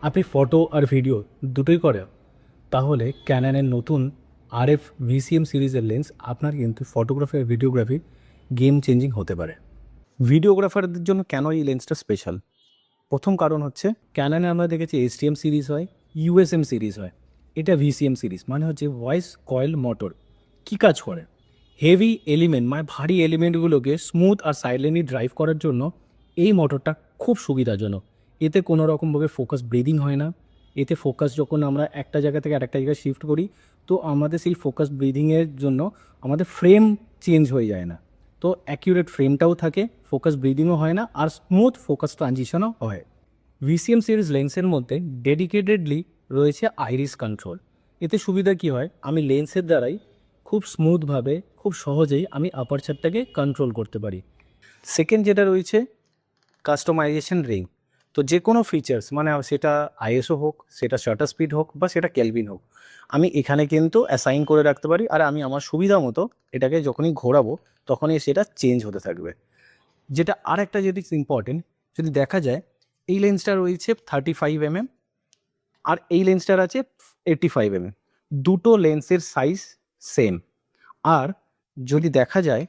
আপনি ফটো আর ভিডিও দুটোই করেন, তাহলে ক্যাননের নতুন RF VCM সিরিজের লেন্স আপনার কিন্তু ফটোগ্রাফি আর ভিডিওগ্রাফি গেম চেঞ্জিং হতে পারে। ভিডিওগ্রাফারদের জন্য কেন এই লেন্সটা স্পেশাল? প্রথম কারণ হচ্ছে ক্যাননে আমরা দেখেছি STM সিরিজ হয়, USM সিরিজ হয়, এটা VCM সিরিজ মানে হচ্ছে ভয়েস কয়েল মোটর। কী কাজ করে? হেভি এলিমেন্ট মানে ভারী এলিমেন্টগুলোকে স্মুথ আর সাইলেন্টলি ড্রাইভ করার জন্য এই মোটরটা খুব সুবিধাজনক। এতে কোনো রকমভাবে ফোকাস ব্রিদিং হয় না। এতে ফোকাস যখন আমরা একটা জায়গা থেকে আরেকটা জায়গায় শিফট করি, তো আমাদের সেই ফোকাস ব্রিদিংয়ের জন্য আমাদের ফ্রেম চেঞ্জ হয়ে যায় না। তো অ্যাকিউরেট ফ্রেমটাও থাকে, ফোকাস ব্রিদিংও হয় না, আর স্মুথ ফোকাস ট্রানজিশনও হয়। VCM সিরিজ লেন্সের মধ্যে ডেডিকেটেডলি রয়েছে আইরিস কন্ট্রোল। এতে সুবিধা কী হয়, আমি লেন্সের দ্বারাই খুব স্মুথভাবে খুব সহজেই আমি আপারচারটাকে কন্ট্রোল করতে পারি। সেকেন্ড যেটা রয়েছে কাস্টমাইজেশন রিং। তো যে কোনো ফিচার্স মানে সেটা ISO হোক, সেটা শাটার স্পিড হোক, বা সেটা কেলভিন হোক, আমি এখানে কিন্তু অ্যাসাইন করে রাখতে পারি, আর আমি আমার সুবিধা মতো এটাকে যখনই ঘোরাবো তখনই সেটা চেঞ্জ হতে থাকবে। যেটা আর একটা যদি ইম্পর্টেন্ট, যদি দেখা যায় এই লেন্সটা রয়েছে 35 mm আর এই লেন্সটার আছে 85 mm। দুটো লেন্সের সাইজ সেম। আর যদি দেখা যায়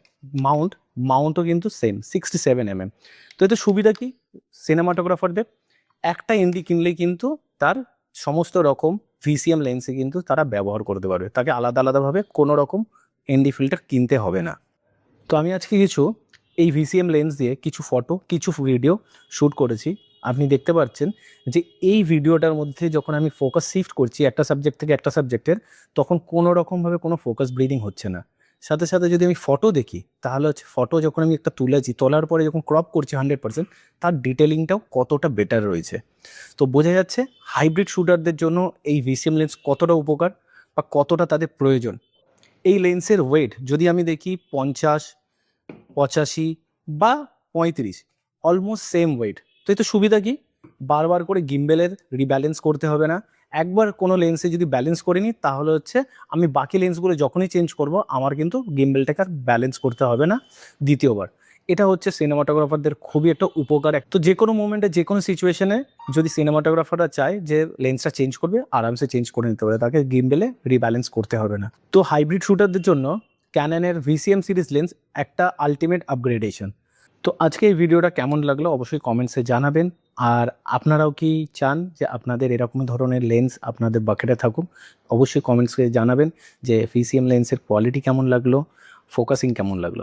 মাউন্টও কিন্তু সেম 67 mm। তো এতে সুবিধা কি সিনেমাটোগ্রাফারদের? একটা এনডি কিনলেই কিন্তু তার সমস্ত রকম VCM লেন্সে কিন্তু তারা ব্যবহার করতে পারবে, তাকে আলাদা আলাদাভাবে কোনো রকম এনডি ফিল্টার কিনতে হবে না। তো আমি আজকে এই VCM লেন্স দিয়ে কিছু ফটো কিছু ভিডিও শ্যুট করেছি। আপনি দেখতে পাচ্ছেন যে এই ভিডিওটার মধ্যে যখন আমি ফোকাস শিফট করছি একটা সাবজেক্ট থেকে একটা সাবজেক্টের, তখন কোনো রকমভাবে কোনো ফোকাস ব্রিদিং হচ্ছে না। সাথে সাথে যদি আমি ফটো দেখি, তাহলে হচ্ছে ফটো যখন আমি একটা তুলেছি, তোলার পরে যখন ক্রপ করছি 100%, তার ডিটেলিংটাও কতটা বেটার রয়েছে। তো বোঝা যাচ্ছে হাইব্রিড শ্যুটারদের জন্য এই VCM লেন্স কতটা উপকার বা কতটা তাদের প্রয়োজন। এই লেন্সের ওয়েট যদি আমি দেখি 50, 85 বা 35, অলমোস্ট সেম ওয়েট। তো এতে সুবিধা কি, বারবার করে গিম্বেলের রিব্যালেন্স করতে হবে না। একবার কোনো লেন্সে যদি ব্যালেন্স করে নিই, তাহলে হচ্ছে আমি বাকি লেন্সগুলো যখনই চেঞ্জ করব আমার কিন্তু গিম্বেলটাকে আর ব্যালেন্স করতে হবে না দ্বিতীয়বার। এটা হচ্ছে সিনেমাটোগ্রাফারদের খুবই একটা উপকার। তো যে কোনো মোমেন্টে যে কোনো সিচুয়েশনে যদি সিনেমাটোগ্রাফাররা চায় যে লেন্সটা চেঞ্জ করবে, আরামসে চেঞ্জ করে নিতে পারে, তাকে গিম্বেলে রিব্যালেন্স করতে হবে না। তো হাইব্রিড শ্যুটারদের জন্য ক্যাননের VCM সিরিজ লেন্স একটা আলটিমেট আপগ্রেডেশন। তো আজকে এই ভিডিওটা কেমন লাগলো অবশ্যই কমেন্টসে জানাবেন। আর আপনারাও কি চান যে আপনাদের এরকম ধরনের লেন্স আপনাদের বাকেটে থাকুক, অবশ্যই কমেন্টসে জানাবেন যে VCM লেন্সের কোয়ালিটি কেমন লাগলো, ফোকাসিং কেমন লাগলো।